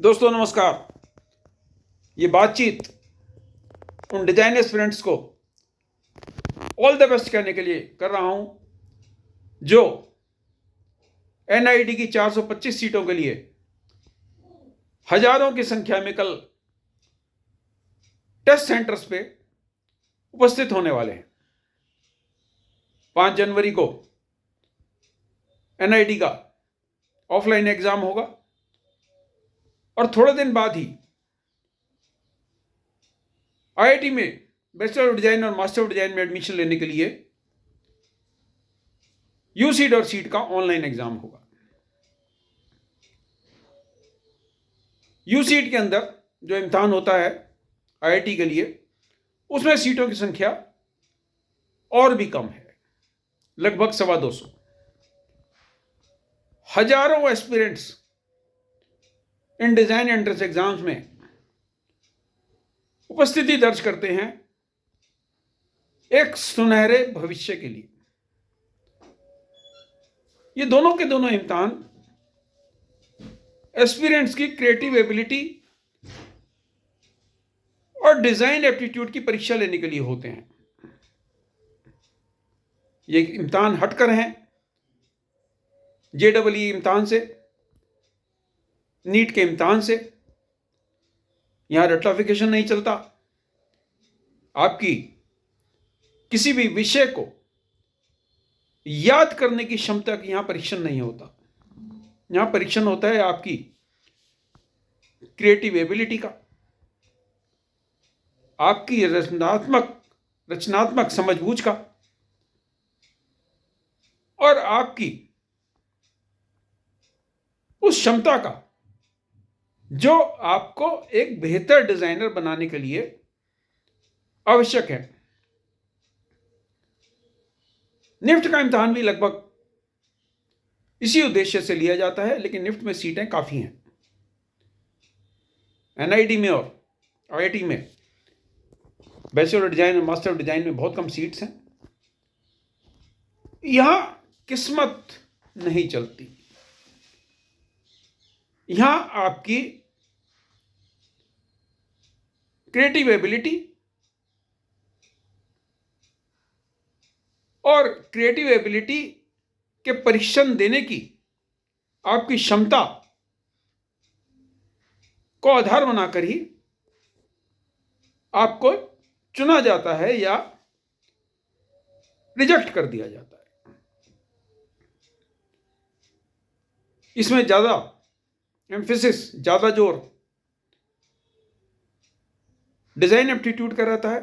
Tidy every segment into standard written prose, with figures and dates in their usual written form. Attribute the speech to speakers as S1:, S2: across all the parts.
S1: दोस्तों नमस्कार। ये बातचीत उन डिजाइन एस्पिरेंट्स को ऑल द बेस्ट कहने के लिए कर रहा हूं जो एनआईटी की 425 सीटों के लिए हजारों की संख्या में कल टेस्ट सेंटर्स पे उपस्थित होने वाले हैं। 5 जनवरी को एनआईटी का ऑफलाइन एग्जाम होगा और थोड़े दिन बाद ही आईआईटी में बैचलर ऑफ डिजाइन और मास्टर ऑफ डिजाइन में एडमिशन लेने के लिए यूसीट और सीट का ऑनलाइन एग्जाम होगा। यूसीट के अंदर जो इम्तिहान होता है आईआईटी के लिए, उसमें सीटों की संख्या और भी कम है, लगभग 250। हजारों aspirants in design entrance exams में उपस्थिति दर्ज करते हैं एक सुनहरे भविष्य के लिए। ये दोनों के दोनों इम्तिहान एस्पिरेंट्स की क्रिएटिव एबिलिटी और डिजाइन एप्टीट्यूड की परीक्षा लेने के लिए होते हैं। ये इम्तिहान हटकर हैं जेईई इम्तिहान से, नीट के इम्तिहान से। यहां रट्टाफिकेशन नहीं चलता। आपकी किसी भी विषय को याद करने की क्षमता की यहां परीक्षण नहीं होता। यहां परीक्षण होता है आपकी क्रिएटिव एबिलिटी का, आपकी रचनात्मक समझबूझ का और आपकी उस क्षमता का जो आपको एक बेहतर डिजाइनर बनाने के लिए आवश्यक है। निफ्ट का इम्तिहान भी लगभग इसी उद्देश्य से लिया जाता है, लेकिन निफ्ट में सीटें काफी हैं। एनआईटी में और आईआईटी में बैचलर ऑफ डिजाइन और मास्टर ऑफ डिजाइन में बहुत कम सीट्स हैं। यहां किस्मत नहीं चलती। यहां आपकी क्रिएटिव एबिलिटी और क्रिएटिव एबिलिटी के परीक्षण देने की आपकी क्षमता को आधार बनाकर ही आपको चुना जाता है या रिजेक्ट कर दिया जाता है। इसमें ज्यादा एम्फेसिस, ज्यादा जोर डिजाइन एप्टीट्यूड का रहता है,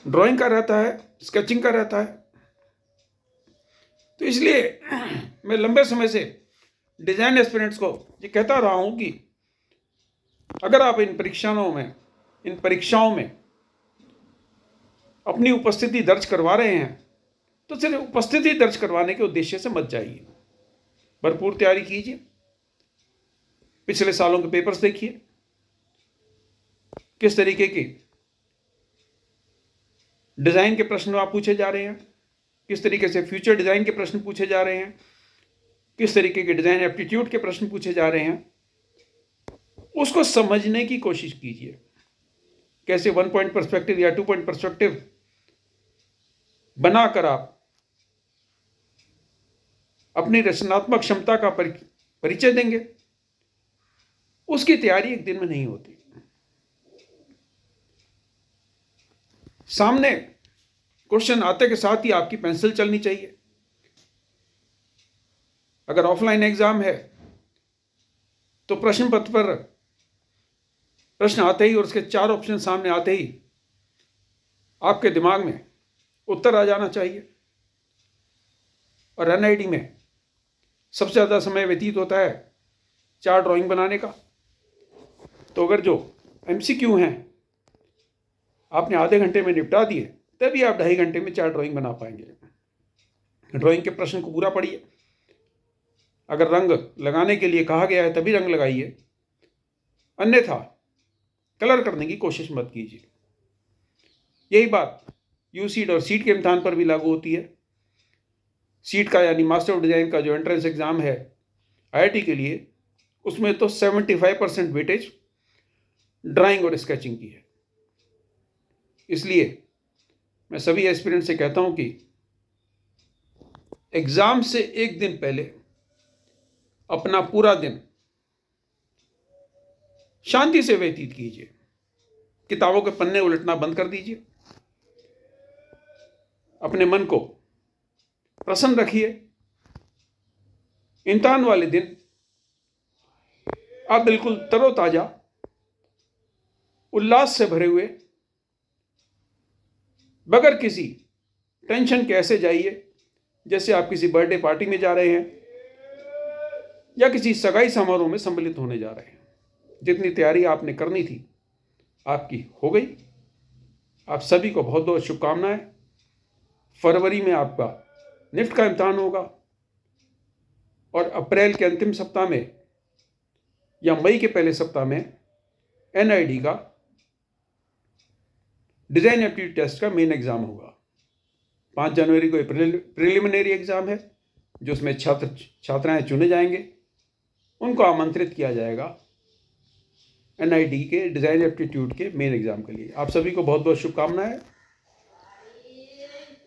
S1: ड्राइंग का रहता है, स्केचिंग का रहता है। तो इसलिए मैं लंबे समय से डिजाइन एस्पिरेंट्स को ये कहता रहा हूं कि अगर आप इन परीक्षाओं में अपनी उपस्थिति दर्ज करवा रहे हैं तो सिर्फ उपस्थिति दर्ज करवाने के उद्देश्य से मत जाइए। भरपूर तैयारी कीजिए। पिछले सालों के पेपर्स देखिए, किस तरीके के डिजाइन के प्रश्न आप पूछे जा रहे हैं, किस तरीके से फ्यूचर डिजाइन के प्रश्न पूछे जा रहे हैं, किस तरीके के डिजाइन एप्टीट्यूड के प्रश्न पूछे जा रहे हैं। उसको समझने की कोशिश कीजिए। कैसे 1 पॉइंट पर्सपेक्टिव या 2 पॉइंट पर्सपेक्टिव बनाकर आप अपनी रचनात्मक क्षमता का परिचय देंगे। उसकी तैयारी एक दिन में नहीं होती। सामने क्वेश्चन आते के साथ ही आपकी पेंसिल चलनी चाहिए। अगर ऑफलाइन एग्जाम है तो प्रश्न पत्र पर प्रश्न आते ही और उसके 4 ऑप्शन सामने आते ही आपके दिमाग में उत्तर आ जाना चाहिए। और एनआईटी में सबसे ज़्यादा समय व्यतीत होता है चार्ट ड्राइंग बनाने का। तो अगर जो एमसीक्यू हैं आपने आधे घंटे में निपटा दिए, तभी आप 2.5 घंटे में चार्ट ड्राइंग बना पाएंगे। ड्राइंग के प्रश्न को पूरा पढ़िए। अगर रंग लगाने के लिए कहा गया है तभी रंग लगाइए, अन्यथा कलर करने की कोशिश मत कीजिए। यही बात यूसीट और सीट के इम्तिहान पर भी लागू होती है। सीट का यानी मास्टर ऑफ डिजाइन का जो एंट्रेंस एग्जाम है आईआईटी के लिए, उसमें तो 75% वेटेज ड्राइंग और स्केचिंग की है। इसलिए मैं सभी एस्पिरेंट से कहता हूं कि एग्ज़ाम से एक दिन पहले अपना पूरा दिन शांति से व्यतीत कीजिए। किताबों के पन्ने उलटना बंद कर दीजिए। अपने मन को प्रसन्न रखिए। इम्तिहान वाले दिन आप बिल्कुल तरोताजा, उल्लास से भरे हुए, बगैर किसी टेंशन के ऐसे जाइए जैसे आप किसी बर्थडे पार्टी में जा रहे हैं या किसी सगाई समारोह में सम्मिलित होने जा रहे हैं। जितनी तैयारी आपने करनी थी आपकी हो गई। आप सभी को बहुत बहुत शुभकामनाएं। फरवरी में आपका निफ्ट का इम्तिहान होगा और अप्रैल के अंतिम सप्ताह में या मई के पहले सप्ताह में एनआईडी का डिज़ाइन एप्टीट्यूड टेस्ट का मेन एग्ज़ाम होगा। 5 जनवरी को प्रिलिमिनरी एग्ज़ाम है, जो उसमें छात्राएं चुने जाएंगे। उनको आमंत्रित किया जाएगा एनआईडी के डिज़ाइन एप्टीट्यूड के मेन एग्ज़ाम के लिए। आप सभी को बहुत बहुत शुभकामनाएं।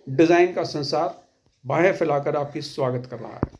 S1: डिज़ाइन का संसार बाहें फैलाकर आपकी स्वागत कर रहा है।